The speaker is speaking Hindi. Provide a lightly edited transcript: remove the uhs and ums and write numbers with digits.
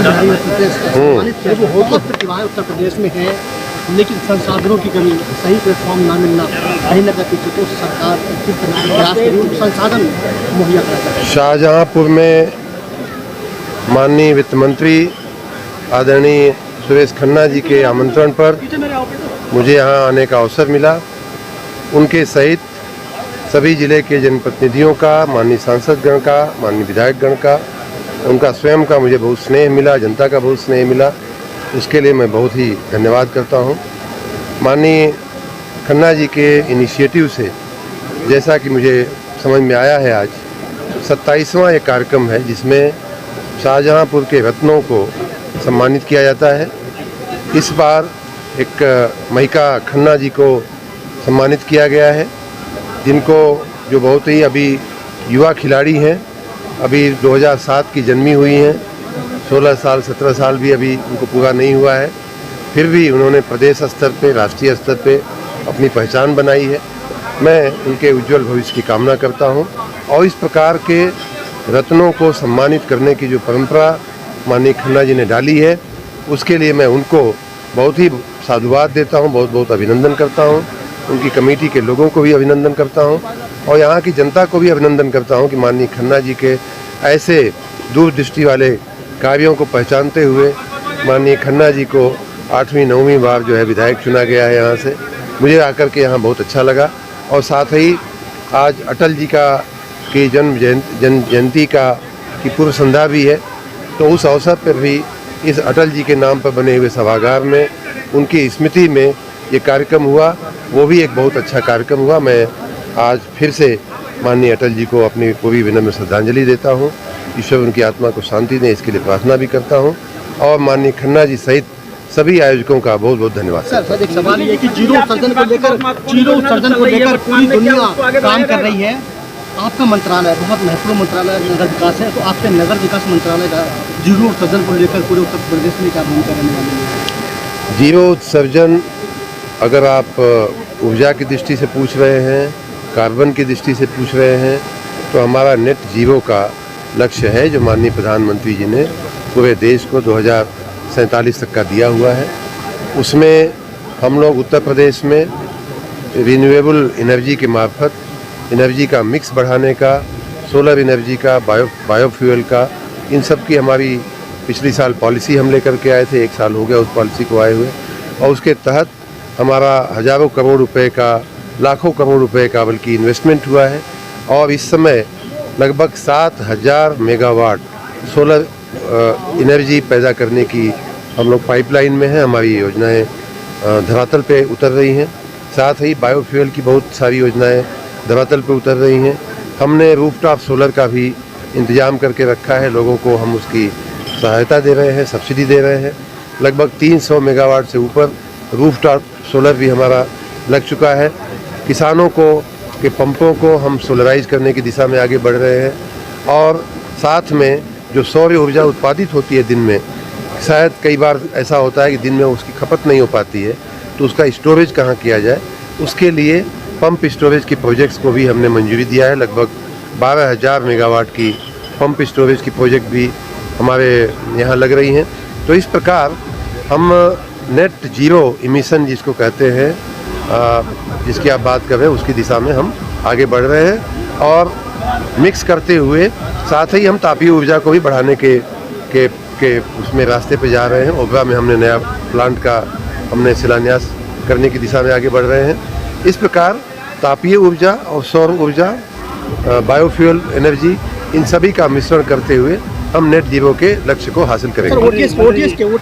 बहुत प्रतिभाएं उत्तर प्रदेश में हैं, लेकिन संसाधनों की कमी, सही प्लेटफॉर्म ना मिलना, कहीं न कहीं पीछे तो सरकार किस तरह के प्रयास करी संसाधन मुहैया कराता। शाहजहांपुर में माननीय वित्त मंत्री आदरणीय सुरेश खन्ना जी के आमंत्रण पर मुझे यहाँ आने का अवसर मिला। उनके सहित सभी जिले के जनप्रतिनिधियों का, माननीय सांसदगण का, माननीय विधायकगण का, उनका स्वयं का मुझे बहुत स्नेह मिला, जनता का बहुत स्नेह मिला। उसके लिए मैं बहुत ही धन्यवाद करता हूँ। माननीय खन्ना जी के इनिशिएटिव से, जैसा कि मुझे समझ में आया है, आज 27वां एक कार्यक्रम है जिसमें शाहजहांपुर के रत्नों को सम्मानित किया जाता है। इस बार एक महिका खन्ना जी को सम्मानित किया गया है, जिनको जो बहुत ही अभी युवा खिलाड़ी हैं, अभी 2007 की जन्मी हुई हैं, 16 साल 17 साल भी अभी उनको पूरा नहीं हुआ है, फिर भी उन्होंने प्रदेश स्तर पे, राष्ट्रीय स्तर पे अपनी पहचान बनाई है। मैं उनके उज्जवल भविष्य की कामना करता हूं और इस प्रकार के रत्नों को सम्मानित करने की जो परंपरा माननीय खन्ना जी ने डाली है, उसके लिए मैं उनको बहुत ही साधुवाद देता हूं, बहुत बहुत अभिनंदन करता हूं। उनकी कमेटी के लोगों को भी अभिनंदन करता हूं और यहाँ की जनता को भी अभिनंदन करता हूं कि माननीय खन्ना जी के ऐसे दूरदृष्टि वाले कार्यों को पहचानते हुए माननीय खन्ना जी को 8वीं 9वीं बार जो है विधायक चुना गया है यहाँ से। मुझे आकर के यहाँ बहुत अच्छा लगा और साथ ही आज अटल जी का की जयंती की पूर्व संध्या भी है, तो उस अवसर पर भी इस अटल जी के नाम पर बने हुए सभागार में उनकी स्मृति में ये कार्यक्रम हुआ, वो भी एक बहुत अच्छा कार्यक्रम हुआ। मैं आज फिर से माननीय अटल जी को अपनी पूरी विनम्र श्रद्धांजलि देता हूँ। ईश्वर उनकी आत्मा को शांति दें, इसके लिए प्रार्थना भी करता हूँ और माननीय खन्ना जी सहित सभी आयोजकों का बहुत बहुत धन्यवाद। सर एक सवाल ये कि जीरो उत्सर्जन को लेकर पूरी दुनिया काम कर रही है। आपका मंत्रालय बहुत महत्वपूर्ण मंत्रालय नगर विकास है, तो आपके नगर विकास मंत्रालय का जीरो उत्सर्जन को लेकर पूरे उत्तर प्रदेश में क्या भूमिका रहने वाली है? जीरो उत्सर्जन अगर आप ऊर्जा की दृष्टि से पूछ रहे हैं, कार्बन की दृष्टि से पूछ रहे हैं, तो हमारा नेट जीरो का लक्ष्य है जो माननीय प्रधानमंत्री जी ने पूरे देश को 2047 तक का दिया हुआ है। उसमें हम लोग उत्तर प्रदेश में रिन्यूएबल एनर्जी के मार्फत एनर्जी का मिक्स बढ़ाने का, सोलर एनर्जी का, बायोफ्यूल का, इन सब की हमारी पिछली साल पॉलिसी हम लेकर के आए थे। 1 साल हो गया उस पॉलिसी को आए हुए और उसके तहत हमारा हज़ारों करोड़ रुपए का, लाखों करोड़ रुपए का बल्कि इन्वेस्टमेंट हुआ है और इस समय लगभग 7000 मेगावाट सोलर एनर्जी पैदा करने की हम लोग पाइपलाइन में हैं। हमारी योजनाएं धरातल पे उतर रही हैं, साथ ही बायोफ्यूल की बहुत सारी योजनाएं धरातल पे उतर रही हैं। हमने रूफटॉप सोलर का भी इंतजाम करके रखा है, लोगों को हम उसकी सहायता दे रहे हैं, सब्सिडी दे रहे हैं। लगभग 300 मेगावाट से ऊपर रूफटॉप सोलर भी हमारा लग चुका है। किसानों को के पंपों को हम सोलराइज करने की दिशा में आगे बढ़ रहे हैं और साथ में जो सौर ऊर्जा उत्पादित होती है दिन में, शायद कई बार ऐसा होता है कि दिन में उसकी खपत नहीं हो पाती है, तो उसका स्टोरेज कहाँ किया जाए, उसके लिए पंप स्टोरेज के प्रोजेक्ट्स को भी हमने मंजूरी दिया है। लगभग 12000 मेगावाट की पंप स्टोरेज की प्रोजेक्ट भी हमारे यहाँ लग रही हैं। तो इस प्रकार हम नेट जीरो इमिशन जिसको कहते हैं, जिसकी आप बात कर रहे हैं, उसकी दिशा में हम आगे बढ़ रहे हैं और मिक्स करते हुए साथ ही हम तापीय ऊर्जा को भी बढ़ाने के उसमें रास्ते पे जा रहे हैं। ओबरा में हमने नया प्लांट का हमने शिलान्यास करने की दिशा में आगे बढ़ रहे हैं। इस प्रकार तापीय ऊर्जा और सौर ऊर्जा, बायोफ्यूल एनर्जी, इन सभी का मिश्रण करते हुए हम नेट जीरो के लक्ष्य को हासिल करेंगे।